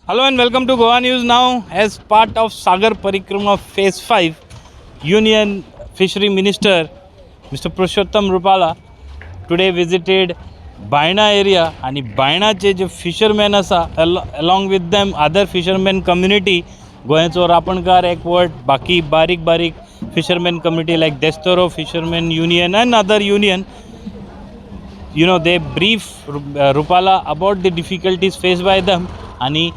Hello and welcome to Goa News Now. As part of Sagar Parikrama Phase 5, Union Fishery Minister Mr. Purushottam Rupala today visited Baina area आणि बायणाचे जे fisherman आसा along with them other fishermen community गोंयचो रापणकार एकवट बाकी बारीक fishermen community like Destoro Fishermen Union and other union, they brief Rupala about the difficulties faced by them and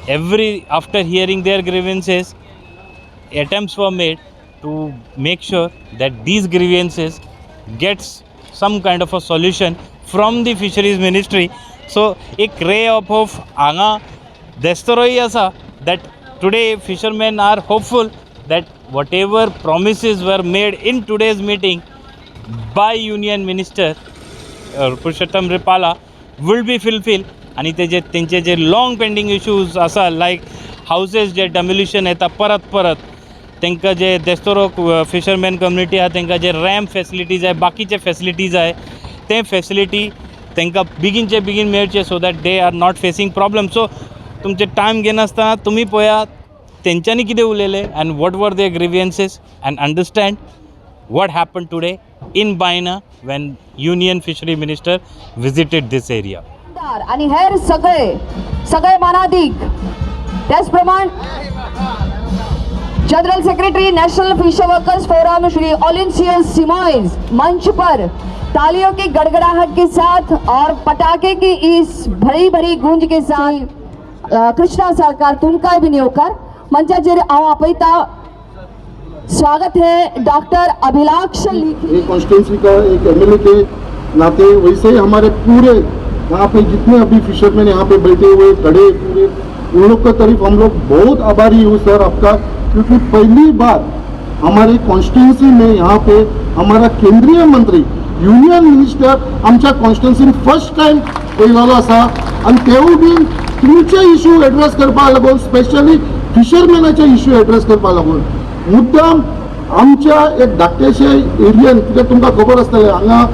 after hearing their grievances, attempts were made to make sure that these grievances gets some kind of a solution from the fisheries ministry. So एक ray of hope हांगा Destoroi asa that today fishermen are hopeful that whatever promises were made in today's meeting by Union Minister Purushottam Rupala will be fulfilled. आणि तेंचे जे long pending issues आसा लायक हावसेस जे demolition येता परत तेंकां जे देस्तोरो fisherman community आहा तेंकां जे ramp facilities जाय बाकीचे फेसिलिटीज जाय ते फेसिलिटी तेंकां बेगीनचे बेगीन मेळचे so that they are not facing problem. So तुमचे टायम घेनासतना तुमी पळयात तेंच्यांनी कितें उलयलें and what were their grievances and understand what happened today in Baina when Union Fishery Minister visited this area. आणि हेर सगळे मानाधिक त्याचप्रमाणे general secretary national fisher workers forum Shri Olencio Simoes मंच पर तालियों की गड़गड़ाहट के साथ और पटाखे की इस भरी भरी गूंज के साथ कृष्णा सरकार तुमका भी होकर मंचाचेर हांव आपयता. स्वागत है डॉक्टर अभिलाष लिखी. कॉन्स्टिट्यूंसी का एक एमएलए के नाते वैसे ही हमारे पूरे यहाँ पे जितने अभी फिशरमैन यहाँ पे बैठे हुए खड़े पूरे उन लोग का तारीफ हम लोग बहुत आभारी हूँ सर आपका, क्योंकि पहली बार हमारे कॉन्स्टिट्यूंसी में यहाँ पे हमारा केंद्रीय मंत्री युनियन मिनिस्टर आमच्या कॉन्स्टिट्यूंसीन फर्स्ट टाइम पळयलो आसा आणि तेवूय बीन तुमचे इश्यू एड्रेस करपा लागून स्पेशली फिशरमॅनाचे इश्यू एड्रेस करपा लागून मुद्दाम आमच्या एक धाकटेशे एरियन कित्याक तुमकां खबर आसतलें हांगा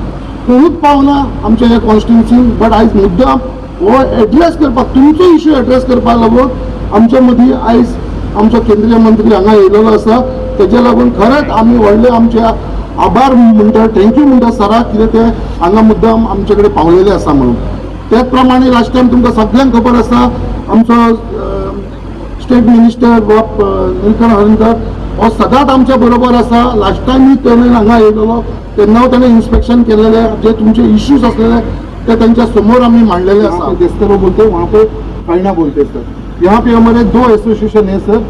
कोणूच पावना आमच्या ह्या कॉन्स्टिट्युन्सीन, बट आयज मुद्दाम हो एड्रेस करपाक तुमचो इश्यू एड्रेस करपा लागून आमच्या मदीं आयज आमचो केंद्रीय मंत्री हांगा येयलेलो आसा. तेज्या लागून खरेंच आमी व्हडले आमच्या आभार म्हणटा, थँक्यू म्हणटा सराक कितें ते हांगा मुद्दाम आमचे कडेन पावलेले आसा म्हणून. त्याच प्रमाणे लास्ट टायम तुमकां सगळ्यांक खबर आसा आमचो स्टेट मिनिस्टर निलकंठ हरिंदर हो सदांच आमच्या बरोबर आसा. लास्ट टायम तेणें हांगा येयलेलो तेन्ना ताणें इन्स्पेक्शन केलेले जे तुमचे इश्यूज असलेले ते त्यांच्या समोर आम्ही मांडलेले आसा. देस्तरो बोलते वहाँ पे बायना बोलते सर. यहाँ पे हमारे दो एसोसिएशन है सर,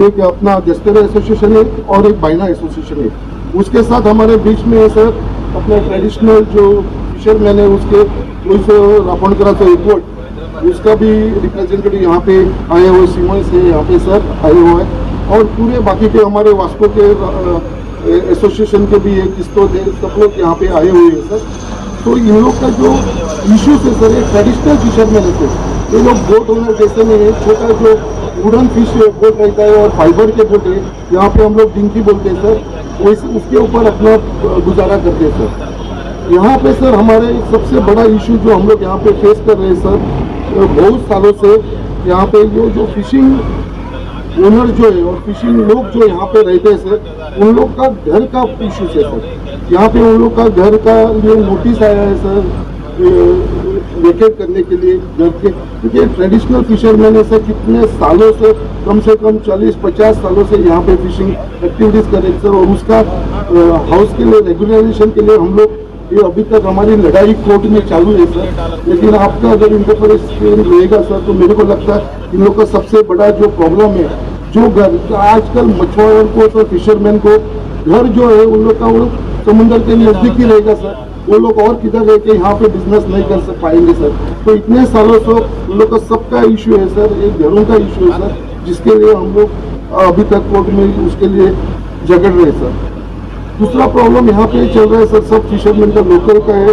एक अपना देस्तरो एसोसिएशन है और एक बायना एसोसिएशन है. उसके साथ हमारे बीच में है सर अपना ट्रेडिशनल जो फिशरमैन है उसके उस रापणकराचा एकवट उसका भी रिप्रेजेंटेटिव यहाँ पे आए हुए सीमा से यहाँ पे सर आए हुए हैं और पूरे बाकी के हमारे वास्को के एसोसिएशन के भी एक किस्तों थे सब लोग यहाँ पे आए हुए हैं सर. तो इन लोग का जो इश्यूज है सर ये ट्रेडिशनल फिशरमैन है. ये लोग बोट ओनर जैसे नहीं है, छोटा जो वुडन फिश बोट रहता है और फाइबर के बोट है यहाँ पे हम लोग डिंकी बोलते हैं सर, उसके ऊपर अपना गुजारा करते हैं सर. यहाँ पे सर हमारे सबसे बड़ा इशू जो हम लोग यहाँ पे फेस कर रहे हैं सर बहुत सालों से यहाँ पे जो फिशिंग ओनर जो है और फिशिंग लोग जो यहाँ पे रहते हैं सर उन लोग का घर का इशू है सर. यहाँ पे उन लोग का घर का जो नोटिस आया है सर वेकेट करने के लिए घर के, क्योंकि ट्रेडिशनल फिशरमैन है सर कितने सालों से कम 40-50 सालों से यहाँ पे फिशिंग एक्टिविटीज़ कर रहे हैं सर. और उसका हाउस के लिए रेगुलराइजेशन के लिए हम लोग ये अभी तक हमारी लड़ाई कोर्ट में चालू है सर. लेकिन आपका अगर इंटरफेरेंस रहेगा सर तो मेरे को लगता है इन लोग का सबसे बड़ा जो प्रॉब्लम है जो घर आजकल मछुआरों को सर फिशरमैन को घर जो है उन लोग का वो समुद्र के नज़दीक ही रहेगा सर. वो लोग और किधर रह के यहाँ पे बिजनेस नहीं कर पाएंगे सर. तो इतने सालों से उन लोग का सबका इशू है सर, एक घरों का इशू है सर जिसके लिए हम लोग अभी तक कोर्ट में उसके लिए झगड़ रहे सर. दूसरा प्रॉब्लम यहाँ पे चल रहा है सर सब फिशरमैन का लोकल का है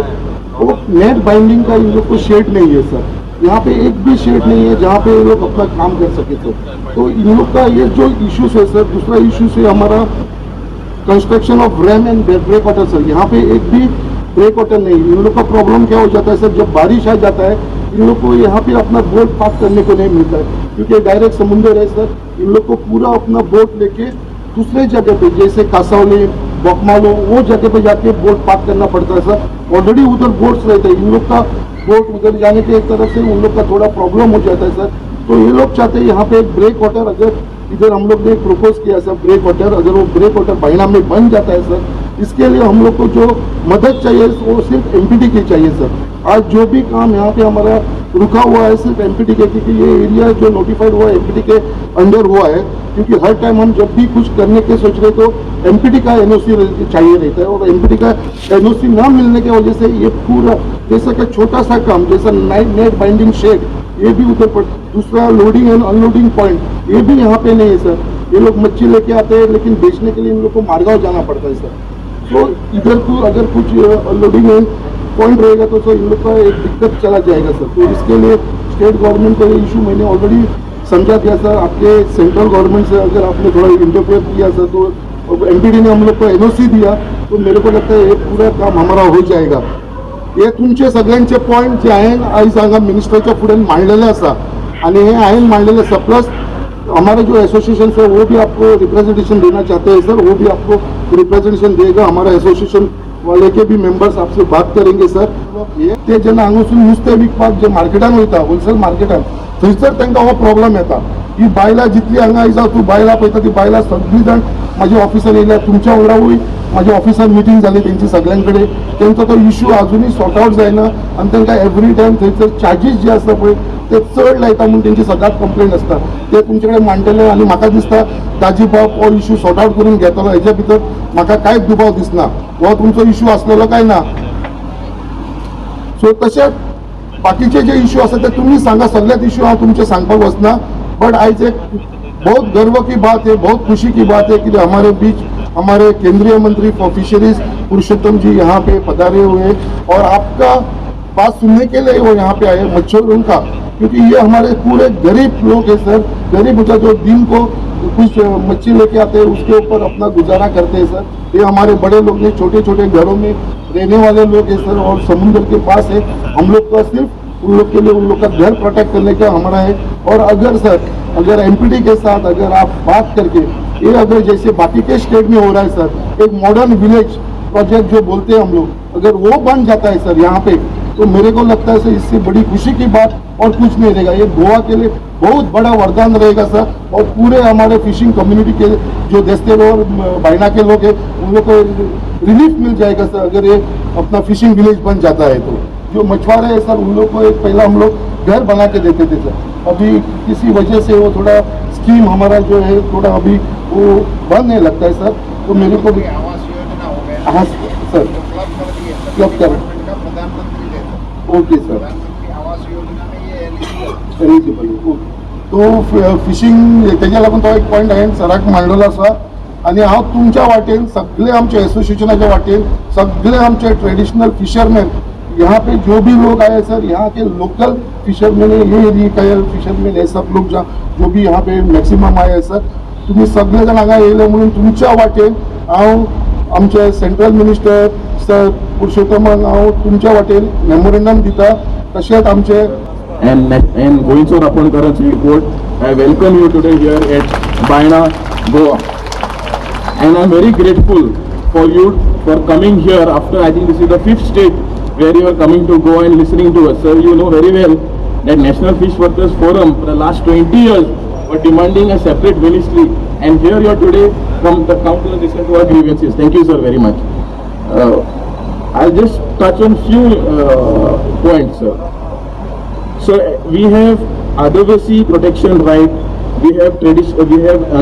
वो नेट बाइंडिंग का इन लोग को शेड नहीं है सर. यहाँ पे एक भी शेड नहीं है जहाँ पे ये लोग अपना काम कर सके सर. तो इन लोग का ये जो इश्यूज है सर, दूसरा इश्यूज है हमारा construction of ram and breakwater sir. यहाँ पे एक भी ब्रेक वाटर नहीं. इन लोग का प्रॉब्लम क्या हो जाता है सर, जब बारिश आ जाता है इन लोग को यहाँ पे अपना बोट पार्क करने को नहीं मिलता है, क्योंकि डायरेक्ट समुंदर है सर। इन लोग को पूरा अपना बोट लेके दूसरे जगह पे जैसे कासावली, बोकमालो, वो जगह पे जाके बोट पार्क करना पड़ता है सर। ऑलरेडी उधर बोट्स रहते हैं, इन लोग का बोट उधर जाने के एक तरफ से उन लोग का थोड़ा प्रॉब्लम हो जाता है सर। तो ये लोग चाहते हैं यहाँ पे एक ब्रेक वाटर, अगर इधर हम लोग ने प्रपोज किया सर ब्रेक वाटर, अगर वो ब्रेक वाटर बायना में बन जाता है सर, इसके लिए हम लोग को जो मदद चाहिए वो सिर्फ एमपीटी की चाहिए सर। आज जो भी काम यहाँ पे हमारा रुका हुआ है सिर्फ एमपीटी के, क्योंकि ये एरिया जो नोटिफाइड हुआ है एमपीटी के अंडर हुआ है, क्योंकि हर टाइम हम जब भी कुछ करने के सोच रहे तो एमपीटी का एनओसी चाहिए रहता है, और एमपीटी का एनओसी ना मिलने की वजह से ये पूरा जैसा कि छोटा सा काम जैसा नेट बाइंडिंग शेड ये भी उधर पर, दूसरा लोडिंग एंड अनलोडिंग पॉइंट ये भी यहाँ पे नहीं है सर। ये लोग मच्छी लेके आते हैं लेकिन बेचने के लिए इन लोग को मारगांव जाना पड़ता है सर। तो इधर को अगर कुछ लोडिंग एंड पॉइंट रहेगा तो सर इन लोग का एक दिक्कत चला जाएगा सर। तो इसके लिए स्टेट गवर्नमेंट का ये इशू मैंने ऑलरेडी समझा दिया सर। आपके सेंट्रल गवर्नमेंट से अगर आपने थोड़ा इंटरफेयर किया सर तो एमपीडी ने हम लोग को एनओसी दिया तो मेरे को लगता है ये पूरा काम हमारा हो जाएगा। हे तुमचे सगळ्यांचे पॉईंट जे आहे आयज हांगा मिनिस्टरच्या फुडें मांडलेले आसा आणि हे हांवें मांडलेले आसा, प्लस हमारा जो एसोसिएशन है वो भी आपको रिप्रेजेंटेशन देना चाहते हैं सर, वो भी आपको रिप्रेजेंटेशन देगा। हमारा एसोसिएशन वाले के भी मेंबर्स आपसे बात करेंगे सर। ते जेन्ना हांगासून नुस्तें विकपाक जे मार्केटान वयता होलसेल मार्केटान थंयसर तांकां हो प्रॉब्लम येता की बायलां जितली हांगा आयज तूं बायलां पळयता ती बायलां सगळीं जाण म्हाज्या ऑफिसान येयल्या, तुमच्या वांगडावूय म्हाज्या ऑफिसान मिटींग जाली तेंची सगळ्यां कडेन, तेंचो तो इशू अजुनूय सॉर्ट आउट जायना आनी तांकां एवरी टायम थंयसर चार्जीस जे आसता पळय ते चड लायता म्हणून तेंची सदांच कंप्लेंट आसता। ते तुमचे कडेन मांडटले आनी म्हाका दिसता ताजी बाब हो इशू सॉर्ट आउट करून घेतलो, हेच्या भितर म्हाका कांयच दुबाव दिसना, हो तुमचो इशू आसलेलो काय ना। सो तशेंच बाकीचे जे इशू आसा ते तुमी सांगा, सगळ्यात इशू हांव तुमचे सांगपाक वचना। बट आयज एक बहुत गर्व की बात है, बहुत खुशी की बात है कि हमारे बीच हमारे केंद्रीय मंत्री फॉर फिशरीज पुरुषोत्तम जी यहाँ पे पधारे हुए हैं और आपका बात सुनने के लिए वो यहाँ पे आए मच्छरों का, क्योंकि ये हमारे पूरे गरीब लोग हैं सर। गरीब बच्चा जो दिन को कुछ मच्छी लेके आते हैं उसके ऊपर अपना गुजारा करते हैं सर। ये हमारे बड़े लोग ने छोटे छोटे घरों में रहने वाले लोग हैं सर, और समुद्र के पास है। हम लोग का सिर्फ उन लोग के लिए उन लोग का घर प्रोटेक्ट करने का हमारा है। और अगर सर अगर एमपीडी के साथ अगर आप बात करके ये अगर जैसे बाकी के स्टेट में हो रहा है सर, एक मॉडर्न विलेज प्रोजेक्ट जो बोलते हैं हम लोग, अगर वो बन जाता है सर यहाँ पे, तो मेरे को लगता है सर इससे बड़ी खुशी की बात और कुछ नहीं रहेगा। ये गोवा के लिए बहुत बड़ा वरदान रहेगा सर, और पूरे हमारे फिशिंग कम्युनिटी के जो देस्ते और बायना के लोग हैं उन लोग को रिलीफ मिल जाएगा सर अगर ये अपना फिशिंग विलेज बन जाता है। तो जो मछुआरे हैं सर उन लोग को एक पहला हम लोग घर बना के देते थे सर, अभी किसी वजह से वो थोड़ा स्कीम हमारा जो है थोड़ा अभी वो बंद नहीं लगता है सर। तो मेरे को हाँ सर क्लब कर ओके सर एलिजिबल। तो फिशिंग तेज्या लागून तो एक पॉयंट हांवें सराक मांडलेलो आसा आनी हांव तुमच्या वाटेन सगळे आमचे एसोसिएशनाच्या वाटेन सगळे आमचे ट्रेडिशनल फिशरमॅन यहाँ पे जो भी लोग आए सर, यहाँ के लोकल फिशरमैन ये एरिया फिशरमैन है सब लोग जो भी यहाँ पे मॅक्सिमम आए सर, तुम्ही सगळे जण हांगा येयले म्हणून तुमच्या वाटेन हांव आमचे सेंट्रल मिनिस्टर सर पुरुषोत्तमाक हांव तुमच्या वाटेन मेमोरेंडम दिता। तशेंच आमचे and Goinchor Aponkaran's report. I welcome you today here at Baina, Goa, and I'm very grateful for you for coming here after I think this is the 5th state where you are coming to Goa and listening to us. Sir, you know very well that National Fish Workers Forum for the last 20 years were demanding a separate ministry, and here you are today come to listen to our grievances. Thank you sir very much. I'll just touch on few points sir. So we have Adivasi protection right, we have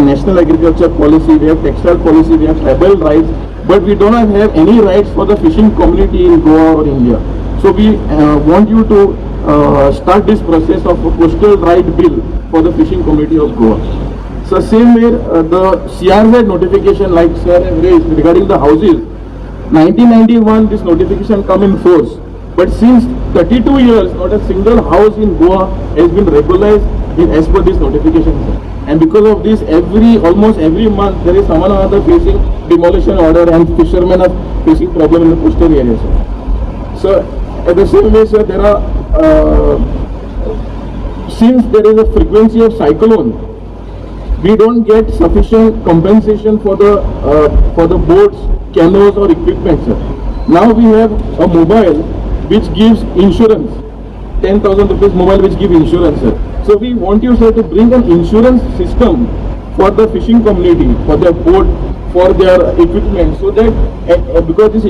national agriculture policy, we have textile policy, we have tribal rights, but we do not have any rights for the fishing community in Goa or India. So we want you to start this process of a coastal right bill for the fishing community of Goa. So same way the CRZ notification like sir have raised regarding the houses, 1991 this notification come in force. But since 32 years, not a single house in Goa has been regularized as per this notification. And because of this, almost every month there is someone or other facing demolition order, and fishermen are facing problem in the coastal areas. So at the same way, sir, there are since there is a frequency of cyclone, we don't get sufficient compensation for the boats, canoes or equipment, sir. Now we have a mobile which gives insurance, 10,000 rupees mobile which gives insurance, sir. So we want you, sir, to bring an insurance system for the fishing community, for their boat, for their equipment, so that because this,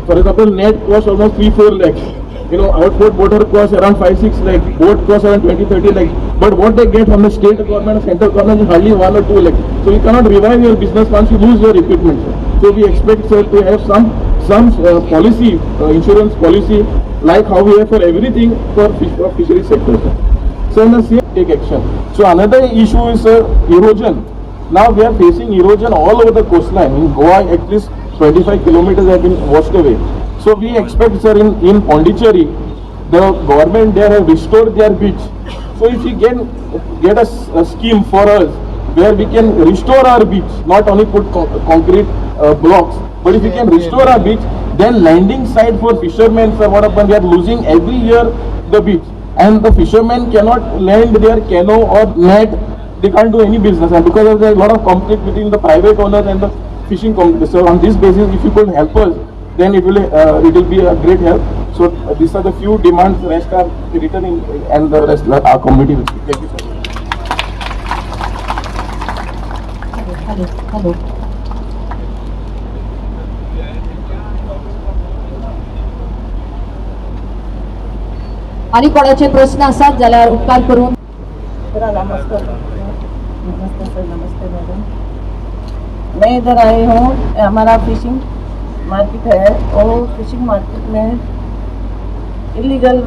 for example, net costs almost 3-4 lakhs. You know, outboard motor costs around 5-6 lakh, boat costs around 20-30 lakh. But what they get from the state government, central government is hardly 1 or 2 lakh. So you cannot revive your business once you lose your equipment, sir. So we expect, sir, to have some policy, insurance policy, like how we have for everything for fishery sector, sir. So in the same take action. So another issue is erosion. Now we are facing erosion all over the coastline. In Goa, at least 25 kilometers have been washed away. So we expect, sir, in Pondicherry, the government there have restored their beach. So if we get a scheme for us where we can restore our beach, not only put concrete blocks, but if we can restore our beach, then landing site for fishermen, sir, what happens? They are losing every year the beach, and the fishermen cannot land their canoe or net. They can't do any business, and because of there is a lot of conflict between the private owners and the fishing company. So on this basis, if you could help us, then it will be a great help. So these are the few demands. Rest are written in, and the rest our committee will speak. Thank you, sir. Hello. आणि कोणाचे प्रश्न असतात जाल्यार उपकार करून. नमस्कार sir, नमस्ते madam. मैं इधर आई हूँ, हमारा फिशिंग मार्केट है और फिशिंग मार्केट में इलीगल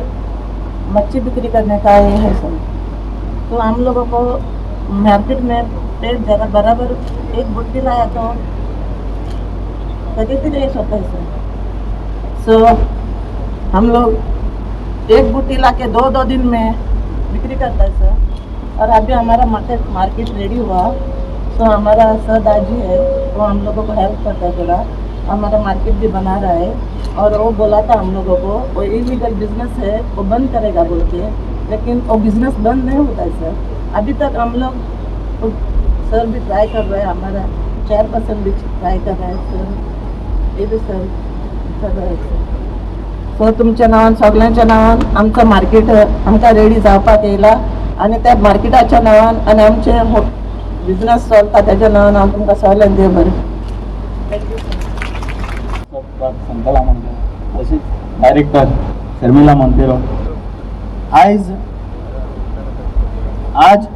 मच्छी बिक्री करने का ये है सर। तो हम लोगों को मार्केट में एक जगह बराबर एक बुट्टी लाया तो कभी रेस होता है सर। सो हम लोग एक बुट्टी ला के दो दिन में बिक्री करता है सर। और अभी हमारा मार्केट रेडी हुआ, तो हमारा सर दाजी है वो हम लोगों को हेल्प करता है थोड़ा, हमारा मार्केट भी बना रहा है। और वो बोला था हम लोगों को वो इलीगल बिजनेस है वो बंद करेगा बोल के, लेकिन वो बिजनेस बंद नहीं होता है सर। अभी तक हम लोग सर भी ट्राई कर रहे हैं, हमारा चेयरपर्सन भी ट्राई कर रहा है सर, ये भी सर कर रहे हैं सर। सो तुमच्या नावान सगळ्यांच्या नावान आमचं मार्केट आमकां रेडी जावपाक येयला, आणि त्या मार्केटाच्या नावान आणि आमचे बिजनेस चलता त्याच्या नावान हांव तुमकां सगळ्यांक देव बरें। संकला मोंतेरो तसेच डायरेक्टर शर्मिला मोंतेरो, आज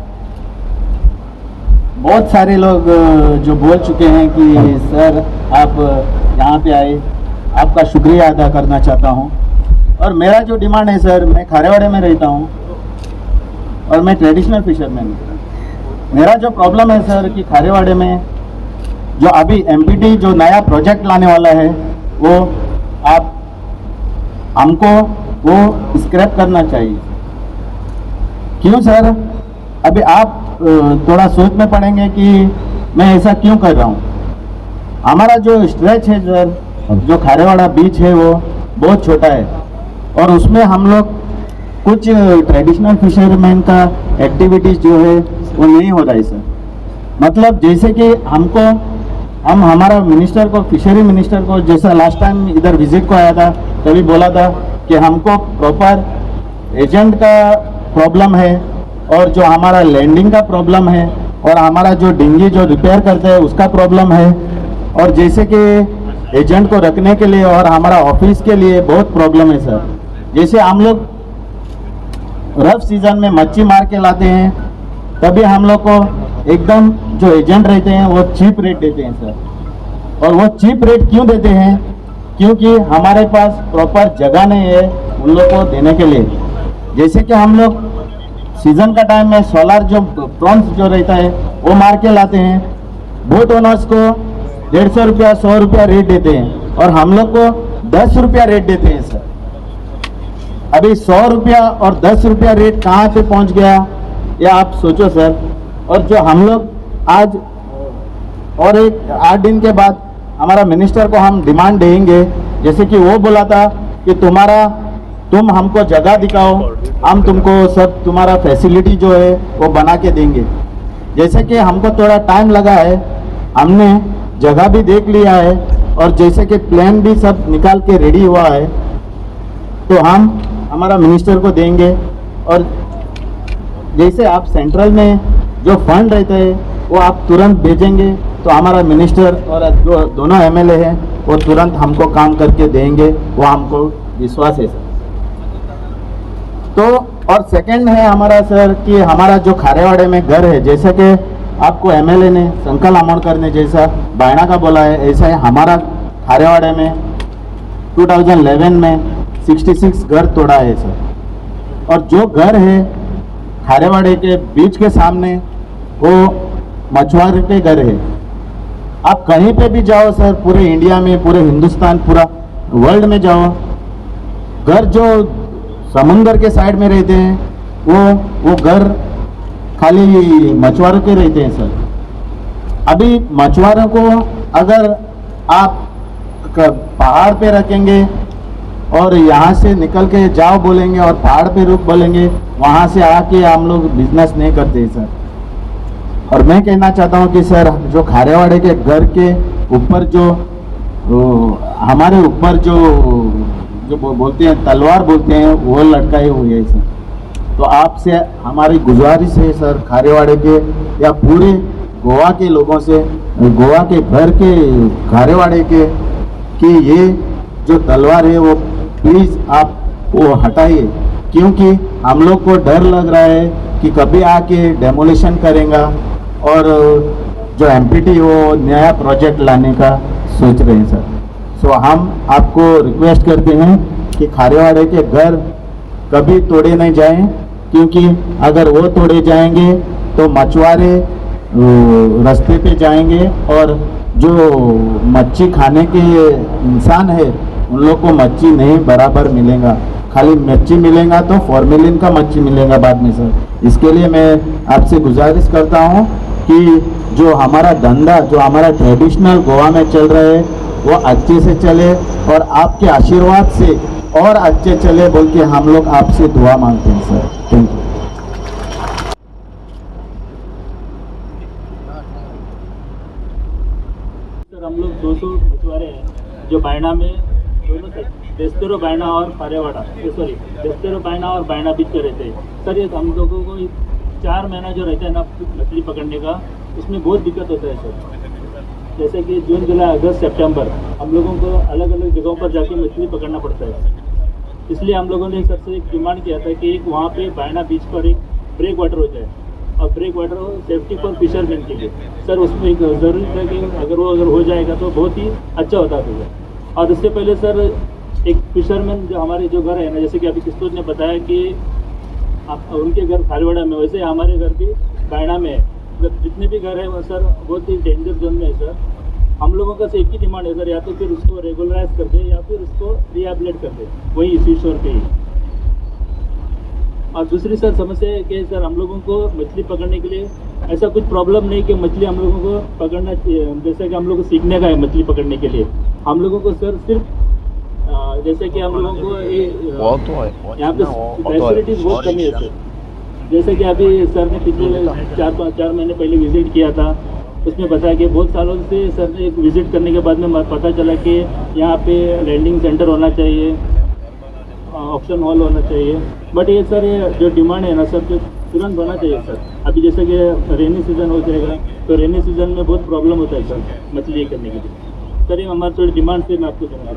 बहुत सारे लोग जो बोल चुके हैं कि सर आप यहाँ पे आए, आपका शुक्रिया अदा करना चाहता हूँ। और मेरा जो डिमांड है सर, मैं खारेवाड़े में रहता हूँ और मैं ट्रेडिशनल फिशरमैन हूँ। मेरा जो प्रॉब्लम है सर कि खारेवाड़े में जो अभी एमपीटी जो नया प्रोजेक्ट लाने वाला है वो आप हमको वो स्क्रैप करना चाहिए। क्यों सर? अभी आप थोड़ा सोच में पड़ेंगे कि मैं ऐसा क्यों कर रहा हूँ। हमारा जो स्ट्रेच है सर, जो खारेवाड़ा बीच है वो बहुत छोटा है और उसमें हम लोग कुछ ट्रेडिशनल फिशरमैन का एक्टिविटीज़ जो है वो नहीं हो रहा है सर। मतलब जैसे कि हम हमारा मिनिस्टर को, फिशरी मिनिस्टर को, जैसा लास्ट टाइम इधर विजिट को आया था तभी बोला था कि हमको प्रॉपर एजेंट का प्रॉब्लम है और जो हमारा लैंडिंग का प्रॉब्लम है और हमारा जो डिंगी जो रिपेयर करते हैं उसका प्रॉब्लम है, और जैसे कि एजेंट को रखने के लिए और हमारा ऑफिस के लिए बहुत प्रॉब्लम है सर। जैसे हम लोग रफ सीजन में मच्छी मार के लाते हैं तभी हम लोग को एकदम जो एजेंट रहते हैं वो चीप रेट देते हैं सर। और वो चीप रेट क्यों देते हैं? क्योंकि हमारे पास प्रॉपर जगह नहीं है उन लोग को देने के लिए। जैसे कि हम लोग सीजन का टाइम में सोलर जो प्रॉन्स जो रहता है वो मार के लाते हैं, बोट ओनर्स को 150 रुपया 100 रुपया रेट देते हैं और हम लोग को 10 रुपया रेट देते हैं सर। अभी 100 रुपया और 10 रुपया रेट कहाँ पे पहुँच गया ये आप सोचो सर। और जो हम लोग आज और एक 8 दिन के बाद हमारा मिनिस्टर को हम डिमांड देंगे, जैसे कि वो बोला था कि तुम्हारा तुम हमको जगह दिखाओ, हम तुमको सब तुम्हारा फैसिलिटी जो है वो बना के देंगे। जैसे कि हमको थोड़ा टाइम लगा है, हमने जगह भी देख लिया है और जैसे कि प्लान भी सब निकाल के रेडी हुआ है, तो हम हमारा मिनिस्टर को देंगे। और जैसे आप सेंट्रल में जो फंड रहते हैं वो आप तुरंत भेजेंगे तो हमारा मिनिस्टर और जो दोनों एमएलए हैं वो तुरंत हमको काम करके देंगे, वो हमको विश्वास है सर। तो और सेकंड है हमारा सर कि हमारा जो खारेवाड़े में घर है, जैसे कि आपको एमएलए ने संकल आमोणकर ने जैसा बायना का बोला है, ऐसा है हमारा खारेवाड़े में 2011 में 66 घर तोड़ा है सर। और जो घर है खारेवाड़े के बीच के सामने वो मछुआरे के घर है। आप कहीं पे भी जाओ सर, पूरे इंडिया में, पूरे हिंदुस्तान, पूरा वर्ल्ड में जाओ, घर जो समुंदर के साइड में रहते हैं वो घर खाली मछुआरों के रहते हैं सर। अभी मछुआरों को अगर आप पहाड़ पे रखेंगे और यहाँ से निकल के जाओ बोलेंगे और पहाड़ पे रुक बोलेंगे, वहाँ से आके हम लोग बिजनेस नहीं करते सर। और मैं कहना चाहता हूँ कि सर जो खारेवाड़े के घर के ऊपर जो हमारे ऊपर जो बोलते हैं तलवार बोलते हैं वो लटकाए हुए है सर। तो आपसे हमारी गुजारिश है सर, खारेवाड़े के या पूरे गोवा के लोगों से, गोवा के भर के खारेवाड़े के, कि ये जो तलवार है वो प्लीज़ आप वो हटाइए, क्योंकि हम लोग को डर लग रहा है कि कभी आके डेमोलिशन करेगा और जो एमपीटी वो नया प्रोजेक्ट लाने का सोच रहे हैं सर। सो हम आपको रिक्वेस्ट करते हैं कि खारेवाड़े के घर कभी तोड़े नहीं जाएं, क्योंकि अगर वो तोड़े जाएंगे तो मछुआरे रास्ते पे जाएंगे और जो मच्छी खाने के इंसान है उन लोग को मच्छी नहीं बराबर मिलेगा, खाली मच्छी मिलेगा तो फॉर्मेलिन का मच्छी मिलेगा बाद में सर। इसके लिए मैं आपसे गुजारिश करता हूँ कि जो हमारा धंधा, जो हमारा ट्रेडिशनल गोवा में चल रहा है वो अच्छे से चले और आपके आशीर्वाद से और अच्छे चले बोल के हम लोग आपसे दुआ मांगते हैं सर। Thank you. सर हम लोग 200 मछुआरे हैं जो बायना में दोनों साइड देस्तेरो बायना और पारेवाड़ा सॉरी देस्तेरो बायना और बायना बीच में रहते हैं सर। ये हम लोगों को 4 महीना जो रहता है ना मछली पकड़ने का, उसमें बहुत दिक्कत होता है सर। जैसे कि जून जुलाई अगस्त सितंबर हम लोगों को अलग अलग जगहों पर जाके मछली पकड़ना पड़ता है। इसलिए हम लोगों ने सर से एक डिमांड किया था कि एक वहाँ पे बायना बीच पर एक ब्रेक वाटर हो जाए और ब्रेक वाटर हो सेफ्टी फॉर फिशरमैन के लिए सर। उसमें एक ज़रूरी था कि अगर हो जाएगा तो बहुत ही अच्छा होता है। और उससे पहले सर एक फिशरमैन जो हमारे जो घर है ना, जैसे कि अभी किस्तूर ने बताया कि आप उनके घर खारेवाड़ा में, वैसे हमारे घर भी बायना में है। जितने भी घर है वो सर बहुत ही डेंजर जोन में है सर। हम लोगों का एक ही डिमांड है सर, या तो फिर उसको रेगुलराइज कर दे या फिर उसको रिहेबिलिटेट कर दे वही इसी शोर पे ही। और दूसरी सर समस्या है कि सर हम लोगों को मछली पकड़ने के लिए ऐसा कुछ प्रॉब्लम नहीं कि मछली हम लोगों को पकड़ना, जैसे कि हम लोग को सीखने का है मछली पकड़ने के लिए। हम लोगों को सर सिर्फ जैसे कि हम लोगों को यहाँ पे फैसिलिटीज़ बहुत कमी है सर। जैसे कि अभी सर ने पिछले 4 महीने पहले विज़िट किया था, उसमें बताया कि बहुत सालों से सर ने एक विज़िट करने के बाद में पता चला कि यहाँ पे लैंडिंग सेंटर होना चाहिए, ऑक्शन हॉल होना चाहिए। बट ये सर ये जो डिमांड है ना सर, जो तुरंत होना चाहिए सर। अभी जैसे कि रेनी सीज़न हो जाएगा तो रेनी सीज़न में बहुत प्रॉब्लम होता है सर मछली करने के लिए। सर ये हमारी थोड़ी डिमांड से मैं आपको दूँगा।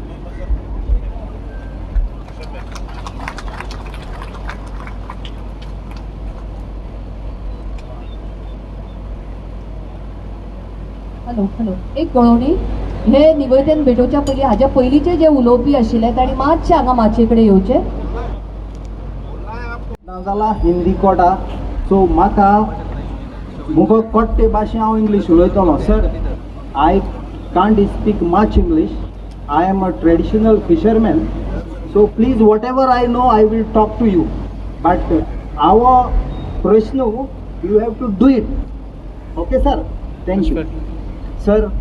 हॅलो एक कळवणी, हे निवेदन भेटोवच्या पयलीं हाज्या पयलींचे जे उलोवपी आशिल्ले तांणी मातशे हांगा माचये कडेन येवचे। नाजाल्यार हिंदी कोटा सो म्हाका मुगो कोट्टे भाशेन हांव इंग्लीश उलयतलो sir. I can't speak much English, I am a traditional fisherman, so please whatever I know I will talk to you, but our प्रश्न you have to do it. Okay sir, thank you sir.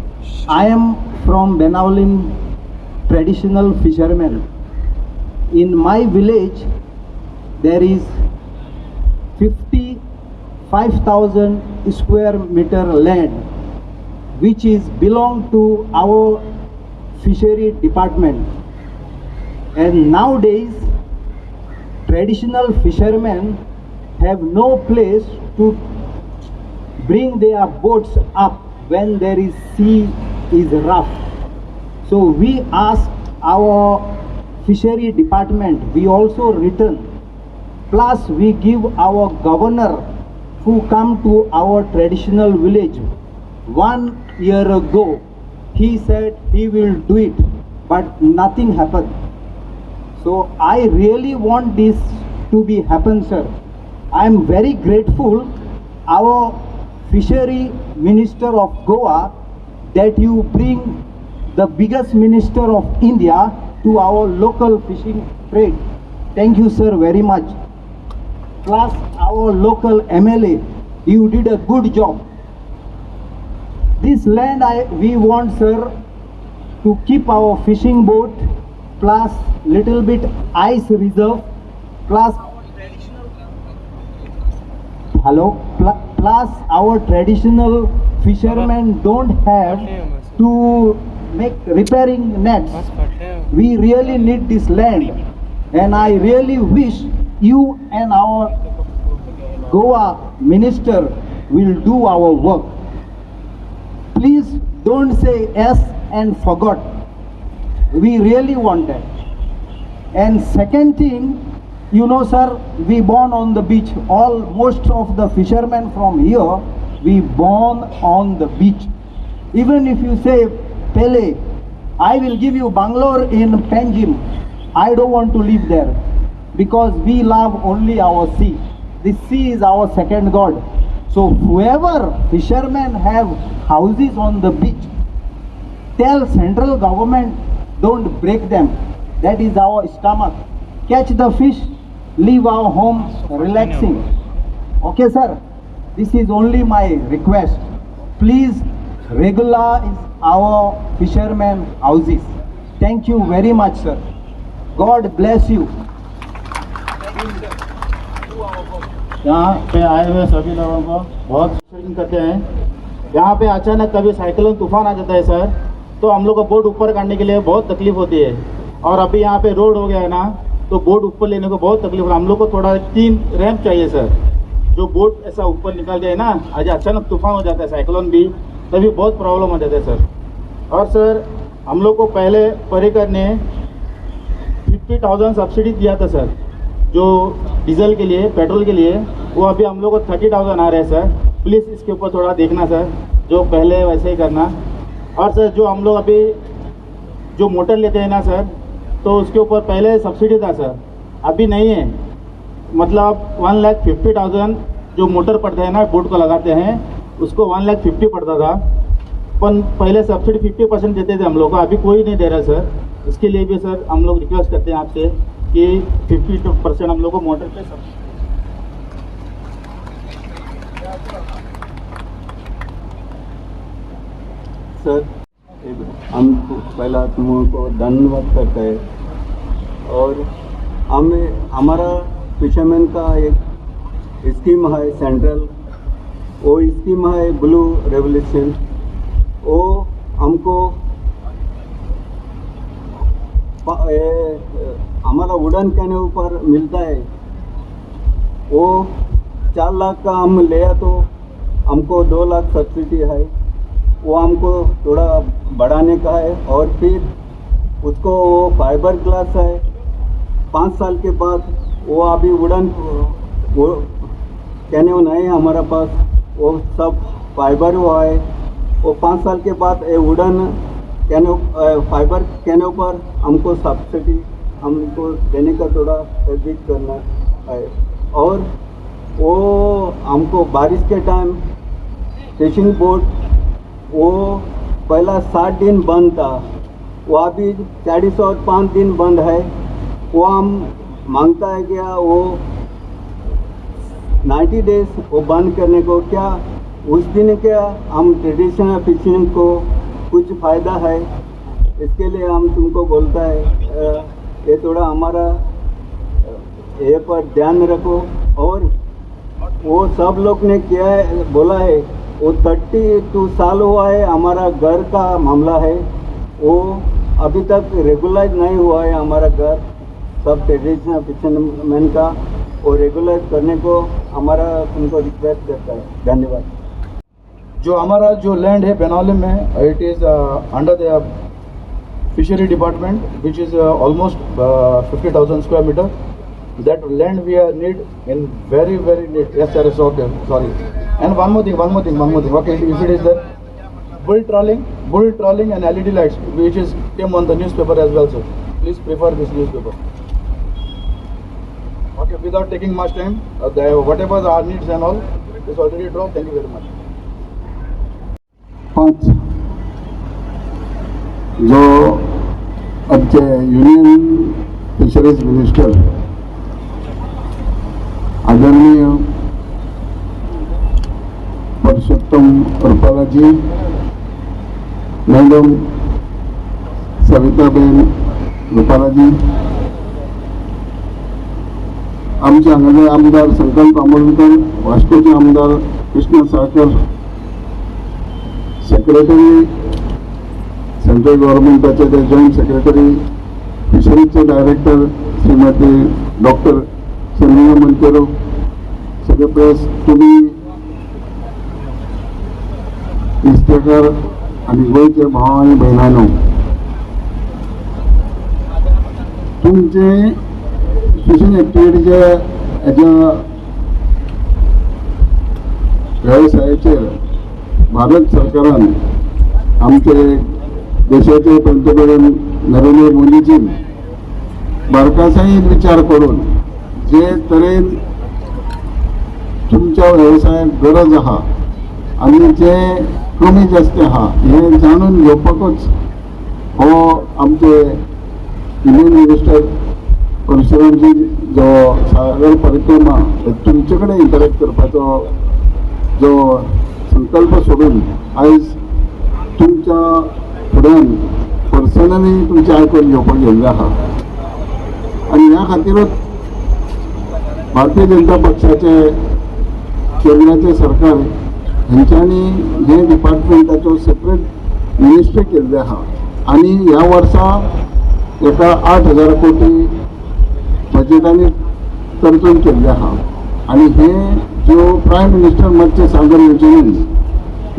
I am from Benaulim traditional fisherman. in my village there is 55,000 square meter land which is belong to our fishery department, and nowadays traditional fishermen have no place to bring their boats up when there is sea is rough. So we ask our fishery department, we also return, plus we give our governor who come to our traditional village 1 year ago. He said he will do it, but nothing happened. So I really want this to be happen, sir. I am very grateful our fishery minister of Goa that you bring the biggest minister of India to our local fishing trade. Thank you, sir, very much. Plus our local MLA, you did a good job. This land we want, sir, to keep our fishing boat, plus little bit ice reserve, plus plus our traditional fishermen don't have to make repairing nets. We really need this land, and I really wish you and our Goa minister will do our work. Please don't say yes and forgot. We really want that. And second thing, you know, sir, we born on the beach. Most of the fishermen from here, we born on the beach. Even if you say, Pele, I will give you Bangalore in Panjim, I don't want to live there, because we love only our sea. The sea is our second God. So whoever fishermen have houses on the beach, tell central government don't break them. That is our stomach. Catch the fish, leave our home relaxing. Okay, sir? This is only my request. Please regularize our fishermen houses. Thank you very much, sir. God bless you. यहाँ पे आए हुए सभी लोगों को बहुत शुक्रिया करते हैं। यहाँ पे अचानक कभी साइक्लोन तूफान आ जाता है सर, तो हम लोग को बोट ऊपर करने के लिए बहुत तकलीफ होती है। और अभी यहाँ पे रोड हो गया है ना, तो बोट ऊपर लेने को बहुत तकलीफ हो रहा है। हम लोग को थोड़ा 3 रैंप चाहिए सर, जो बोट ऐसा ऊपर निकल जाए ना, आज अचानक तूफान हो जाता है, साइक्लोन भी, तभी बहुत प्रॉब्लम हो जाता है सर। और सर हम लोग को पहले पर्रिकर ने 50,000 सब्सिडी दिया था सर, जो डीजल के लिए, पेट्रोल के लिए, वो अभी हम लोग को 30,000 आ रहे हैं सर। प्लीज़ इसके ऊपर थोड़ा देखना सर, जो पहले वैसे ही करना। और सर जो हम लोग अभी जो मोटर लेते हैं ना सर, तो उसके ऊपर पहले सब्सिडी था सर, अभी नहीं है। मतलब 1,50,000 जो मोटर पड़ता है ना, बोट को लगाते हैं, उसको 1,50,000 पड़ता था, पर पहले सब्सिडी 50% देते थे हम लोग को, अभी कोई नहीं दे रहा सर। इसके लिए भी सर हम लोग रिक्वेस्ट करते हैं आपसे कि 50% हम लोग को मोटर पे सर, हम पहला तुमको धन्यवाद करते हैं। और हमारा फिशरमैन का एक स्कीम है सेंट्रल, वो स्कीम है ब्लू रेवोल्यूशन। वो हमको हमारा वुडन कैनो पर मिलता है, वो 4 लाख का हम लिया तो हमको 2 लाख सब्सिडी है, वो हमको थोड़ा बढ़ाने का है। और फिर उसको वो फाइबर ग्लास है, 5 साल के बाद वो अभी वुडन वो कैनो नहीं है हमारा पास, वो सब फाइबर हुआ है। वो 5 साल के बाद ये वुडन कैनो फाइबर कैनो पर हमको सब्सिडी हमको देने का थोड़ा तजदीद करना है। और वो हमको बारिश के टाइम फिशिंग बोट वो पहला 60 दिन बंद था, वो अभी 40 और 5 दिन बंद है। वो हम मांगता है क्या वो 90 डेज वो बंद करने को, क्या उस दिन क्या हम ट्रेडिशनल फिशिंग को कुछ फ़ायदा है, इसके लिए हम तुमको बोलता है ये थोड़ा हमारा ये पर ध्यान में रखो। और वो सब लोग ने किया है, बोला है वो 32 साल हुआ है, हमारा घर का मामला है, वो अभी तक रेगुलाइज नहीं हुआ है हमारा घर, सब ट्रेडिशनल फिशरमैन का, और रेगुलाइज करने को हमारा उनको रिक्वेस्ट करता है। धन्यवाद। जो हमारा जो लैंड है बेनावली में, it is under the fishery department which is almost 50,000 square meter. That land we need in very need. Yes sir, it's okay, sorry. And one more thing. Okay, if it is there, bull trawling and LED lights, which is came on the newspaper as well, sir. Please prefer this newspaper. Okay, without taking much time, whatever our needs and all is already drawn. Thank you very much. 5 जो आमचे union fisheries minister आदरणीय Purushottam Rupala ji, madam Savitaben Rupala ji, आमचे हांगाचे आमदार संकल्प आमोणकर, वास्कोचे आमदार Krishna Salkar, secretary central गव्हर्नमेंटाचे ते जॉईंट सेक्रेटरी, फिशरीजचे डायरेक्टर श्रीमती डॉक्टर शर्मिला मनकेरो, सगळे प्रेस, तुम्ही इस्तेकार आणि गोयचे भाव आणि बहिणांनो, तुमचे फिशिंग एक्टिविटीचे हेच्या व्यवसायाचेर भारत सरकारान आमचे देशाचे पंतप्रधान नरेंद्र मोदीजी बारकासायेन विचार करून जे तरेन तुमच्या व्यवसायाक गरज आहा आनी जे कमी जास्त आहा हे जाणून घेवपाकूच हो आमचे युनियन मिनिस्टर परशुरामजी जो सागर परिक्रमा तुमचे कडेन इंटरेक्ट करपाचो जो संकल्प सोडून आयज तुमच्या फुड्यान पर्सनली तुमचे आयकून घेवपाक गेल्ले आहा। आनी ह्या खातीरच भारतीय जनता पक्षाचे केंद्राचे सरकार हेंच्यांनी हे डिपार्टमेंटाचो सेपरेट मिनिस्ट्री केल्ले आहा आनी ह्या वर्सा एका 8,000 कोटी बजेटांनी तरतूद केल्ले आहा। आनी हे जो प्रायम मिनिस्टर मत्स्य सागर योजनेन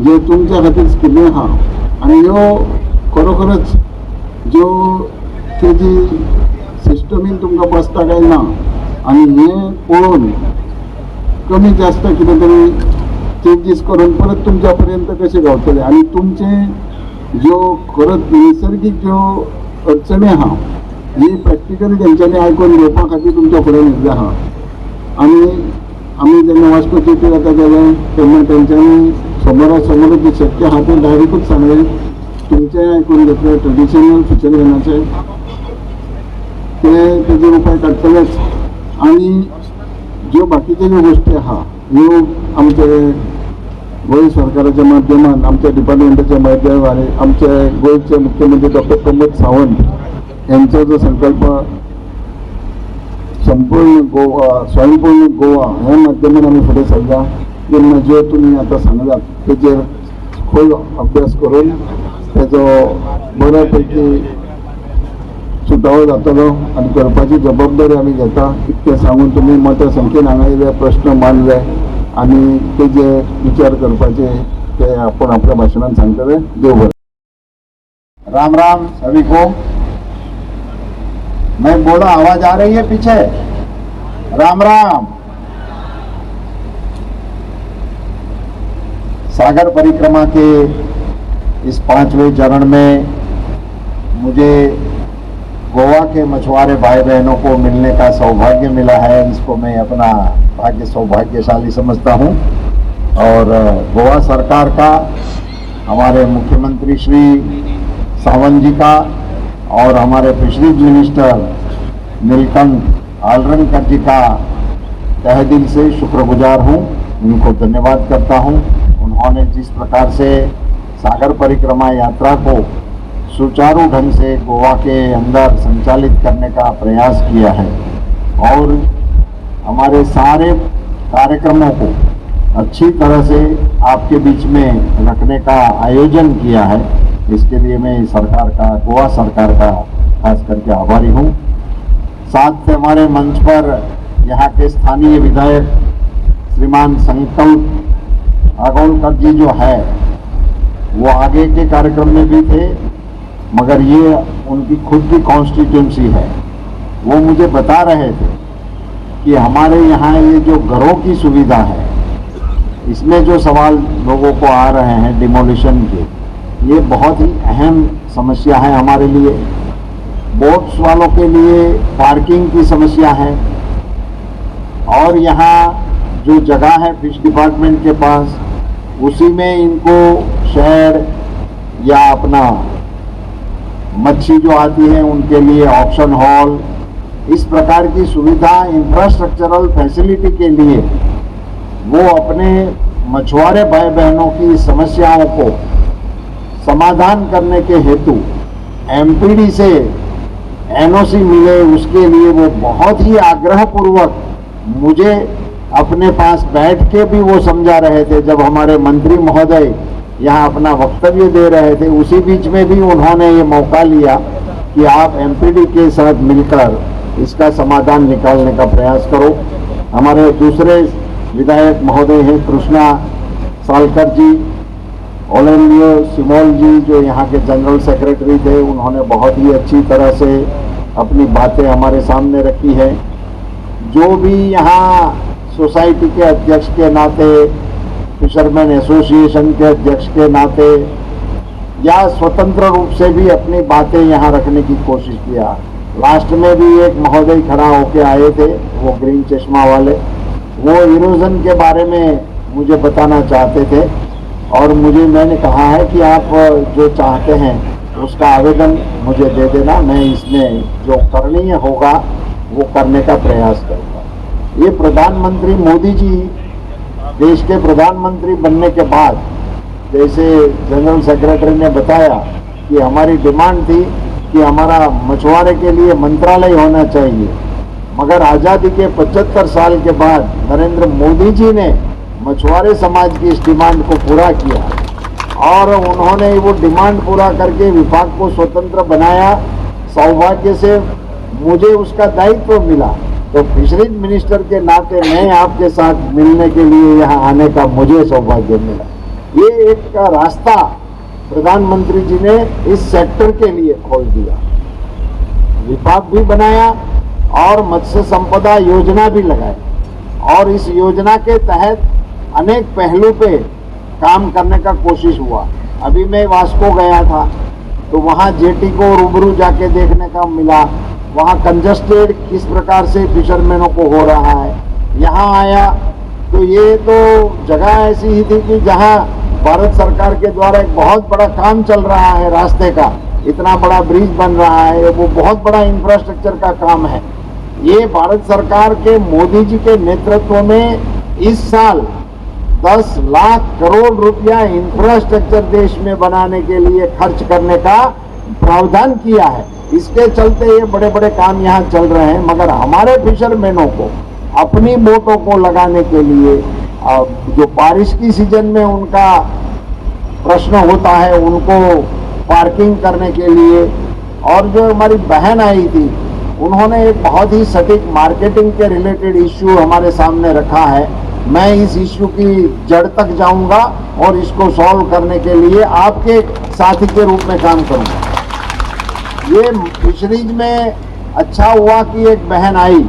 जे तुमच्या खातीर स्किमी आहा आनी ह्यो खरोखरच ज्यो तेजी सिस्टमीन तुमकां बसता काय ना आनी हे पळोवन कमी जास्त कितें तरी चेंजीस करून परत तुमच्या पर्यंत कशें गावतले आनी तुमचे ज्यो खरंच नैसर्गीक ज्यो अडचणी आहा ही प्रॅक्टिकली तेंच्यांनी आयकून घेवपा खातीर तुमच्या फुडें येयल्ले आहा। आनी आमी जेन्ना वास्को चिटी वता गेले तेन्ना तेंच्यांनी समोरासमोर जे शक्य आहा ते डायरेक्टूच सांगलें, तुमचे आयकून घेतले ट्रेडिशनल फिशरमॅनाचे ते तेजेर उपाय काडटलेच। आनी ज्यो बाकीच्यो ज्यो गोश्टी आहा ह्यो आमचे गोंय सरकाराच्या माध्यमान आमच्या डिपार्टमेंटाच्या माध्यमांतल्यान आनी आमचे गोंयचे मुख्यमंत्री डॉक्टर प्रमोद सावंत यांचा जो संकल्प संपूर्ण गोवा स्वयंपूर्ण गोवा ह्या माध्यमांतून आमी फुडें सरला तेन्ना ज्यो तुमी आतां सांगलात तेजेर खोल अभ्यास करून तेजो बऱ्या पैकी सुटावो जातलो आनी करपाची जबाबदारी आमी घेता इतकें सांगून तुमी मोठ्या संख्येन हांगा येयले, प्रश्न मांडले आनी तेजे विचार करपाचे ते आपण आपल्या भाशणांत सांगतले। देव बरें। राम राम सभी को। मैं बोला आवाज आ रही है पीछे? राम राम। सागर परिक्रमा के इस 5वें चरण में मुझे गोवा के मछुआरे भाई बहनों को मिलने का सौभाग्य मिला है, इसको मैं अपना भाग्य सौभाग्यशाली समझता हूं। और गोवा सरकार का, हमारे मुख्यमंत्री श्री सावंत जी का और हमारे फिशरीज मिनिस्टर नीलकंठ आलरंकर जी का तहे दिल से शुक्रगुजार हूं, उनको धन्यवाद करता हूं। उन्होंने जिस प्रकार से सागर परिक्रमा यात्रा को सुचारू ढंग से गोवा के अंदर संचालित करने का प्रयास किया है और हमारे सारे कार्यक्रमों को अच्छी तरह से आपके बीच में रखने का आयोजन किया है। इसके लिए मैं सरकार का, गोवा सरकार का खास करके आभारी हूँ। साथ में हमारे मंच पर यहाँ के स्थानीय विधायक श्रीमान संकल्प आगोलकर जी जो है वो आगे के कार्यक्रम में भी थे, मगर ये उनकी खुद की कॉन्स्टिट्यूंसी है। वो मुझे बता रहे थे कि हमारे यहाँ ये जो घरों की सुविधा है, इसमें जो सवाल लोगों को आ रहे हैं डिमोलिशन के, ये बहुत ही अहम समस्या है हमारे लिए। बोट्स वालों के लिए पार्किंग की समस्या है और यहाँ जो जगह है फिश डिपार्टमेंट के पास, उसी में इनको शेड या अपना मच्छी जो आती है उनके लिए ऑक्शन हॉल, इस प्रकार की सुविधा इंफ्रास्ट्रक्चरल फैसिलिटी के लिए वो अपने मछुआरे भाई बहनों की समस्याओं को समाधान करने के हेतु एमपीडी से एनओसी मिले, उसके लिए वो बहुत ही आग्रहपूर्वक मुझे अपने पास बैठ के भी वो समझा रहे थे। जब हमारे मंत्री महोदय यहाँ अपना वक्तव्य दे रहे थे, उसी बीच में भी उन्होंने ये मौका लिया कि आप एमपीडी के साथ मिलकर इसका समाधान निकालने का प्रयास करो। हमारे दूसरे विधायक महोदय हैं कृष्णा सालकर जी, ओलेनियो सिमोल जी जो यहाँ के जनरल सेक्रेटरी थे, उन्होंने बहुत ही अच्छी तरह से अपनी बातें हमारे सामने रखी है। जो भी यहाँ सोसाइटी के अध्यक्ष के नाते, फिशरमैन एसोसिएशन के अध्यक्ष के नाते या स्वतंत्र रूप से भी अपनी बातें यहाँ रखने की कोशिश किया। लास्ट में भी एक महोदय खड़ा होके आए थे, वो ग्रीन चश्मा वाले, वो इरोजन के बारे में मुझे बताना चाहते थे और मैंने कहा है कि आप जो चाहते हैं उसका आवेदन मुझे दे देना, मैं इसमें जो करणीय होगा वो करने का प्रयास करूँगा। ये प्रधानमंत्री मोदी जी देश के प्रधानमंत्री बनने के बाद, जैसे जनरल सेक्रेटरी ने बताया कि हमारी डिमांड थी कि हमारा मछुआरे के लिए मंत्रालय होना चाहिए, मगर आज़ादी के 75 साल के बाद नरेंद्र मोदी जी ने मछुआरे समाज की इस डिमांड को पूरा किया और उन्होंने वो डिमांड पूरा करके विभाग को स्वतंत्र बनाया। सौभाग्य से मुझे उसका दायित्व मिला, तो फिशरीज मिनिस्टर के नाते मैं आपके साथ मिलने के लिए यहाँ आने का मुझे सौभाग्य मिला। ये एक रास्ता प्रधानमंत्री जी ने इस सेक्टर के लिए खोल दिया, विभाग भी बनाया और मत्स्य संपदा योजना भी लगाई और इस योजना के तहत अनेक पहलू पे काम करने का कोशिश हुआ। अभी मैं वास्को गया था तो वहाँ जेटी को रूबरू जाके देखने का मिला, वहाँ कंजस्टेड किस प्रकार से फिशरमैनों को हो रहा है। यहाँ आया तो ये तो जगह ऐसी ही थी कि जहाँ भारत सरकार के द्वारा एक बहुत बड़ा काम चल रहा है, रास्ते का इतना बड़ा ब्रिज बन रहा है, वो बहुत बड़ा इंफ्रास्ट्रक्चर का काम है। ये भारत सरकार के मोदी जी के नेतृत्व में इस साल 10 लाख करोड़ रुपया इंफ्रास्ट्रक्चर देश में बनाने के लिए खर्च करने का प्रावधान किया है। इसके चलते ये बड़े बड़े काम यहाँ चल रहे हैं, मगर हमारे फिशरमैनों को अपनी बोटों को लगाने के लिए जो बारिश की सीजन में उनका प्रश्न होता है, उनको पार्किंग करने के लिए, और जो हमारी बहन आई थी उन्होंने एक बहुत ही सटीक मार्केटिंग के रिलेटेड इश्यू हमारे सामने रखा है। मैं इस इश्यू की जड़ तक जाऊंगा और इसको सॉल्व करने के लिए आपके साथी के रूप में काम करूंगा। ये फिशरीज में अच्छा हुआ कि एक बहन आई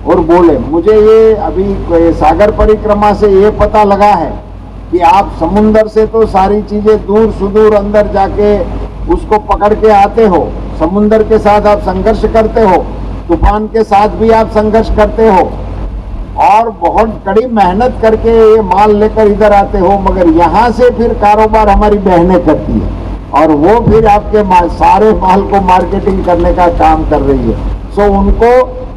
और बोले, मुझे ये अभी सागर परिक्रमा से ये पता लगा है कि आप समुंदर से तो सारी चीज़ें दूर सुदूर अंदर जाके उसको पकड़ के आते हो, समुंदर के साथ आप संघर्ष करते हो, तूफान के साथ भी आप संघर्ष करते हो और बहुत कड़ी मेहनत करके ये माल लेकर इधर आते हो, मगर यहाँ से फिर कारोबार हमारी बहनें करती है और वो फिर आपके सारे माल को मार्केटिंग करने का काम कर रही है। सो उनको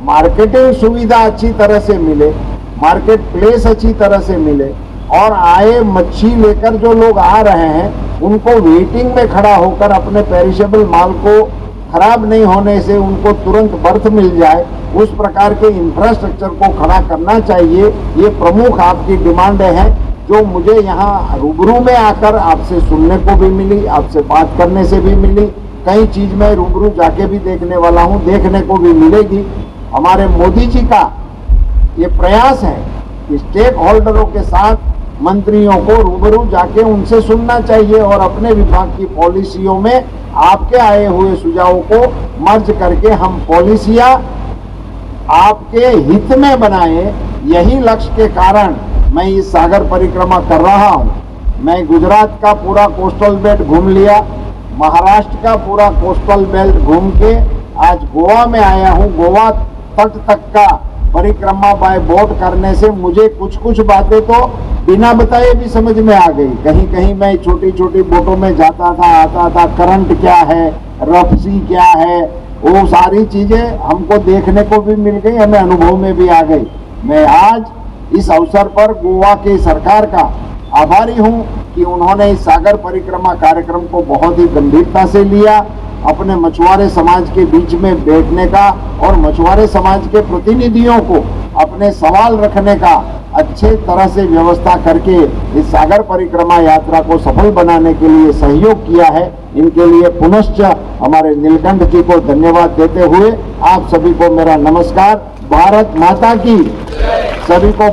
मार्केटिंग सुविधा अच्छी तरह से मिले, मार्केट प्लेस अच्छी तरह से मिले, और आए मच्छी लेकर जो लोग आ रहे हैं उनको वेटिंग में खड़ा होकर अपने पेरिशेबल माल को खराब नहीं होने से उनको तुरंत बर्थ मिल जाए, उस प्रकार के इंफ्रास्ट्रक्चर को खड़ा करना चाहिए। ये प्रमुख आपकी डिमांडें हैं जो मुझे यहाँ रूबरू में आकर आपसे सुनने को भी मिली, आपसे बात करने से भी मिली। कई चीज मैं रूबरू जाके भी देखने वाला हूँ, देखने को भी मिलेगी। हमारे मोदी जी का ये प्रयास है कि स्टेक होल्डरों के साथ मंत्रियों को रूबरू जाके उनसे सुनना चाहिए और अपने विभाग की पॉलिसियों में आपके आए हुए सुझावों को मर्ज करके हम पॉलिसियां आपके हित में बनाए। यही लक्ष्य के कारण मैं इस सागर परिक्रमा कर रहा हूं। मैं गुजरात का पूरा कोस्टल बेल्ट घूम लिया, महाराष्ट्र का पूरा कोस्टल बेल्ट घूम के आज गोवा में आया हूं। गोवा तट तक का परिक्रमा बाय बोट करने से मुझे कुछ कुछ बातें तो बिना बताए भी समझ में आ गई। कहीं कहीं मैं छोटी छोटी बोटों में जाता था, आता था, करंट क्या है, रफ सी क्या है, वो सारी चीजें हमको देखने को भी मिल गई, हमें अनुभव में भी आ गई। मैं आज इस अवसर पर गोवा की सरकार का आभारी हूं कि उन्होंने इस सागर परिक्रमा कार्यक्रम को बहुत ही गंभीरता से लिया। अपने मछुआरे समाज के बीच में बैठने का और मछुआरे समाज के प्रतिनिधियों को अपने सवाल रखने का अच्छे तरह से व्यवस्था करके इस सागर परिक्रमा यात्रा को सफल बनाने के लिए सहयोग किया है। इनके लिए पुनश्च हमारे नीलकंठ जी को धन्यवाद देते हुए आप सभी को मेरा नमस्कार। भारत माता की। सभी को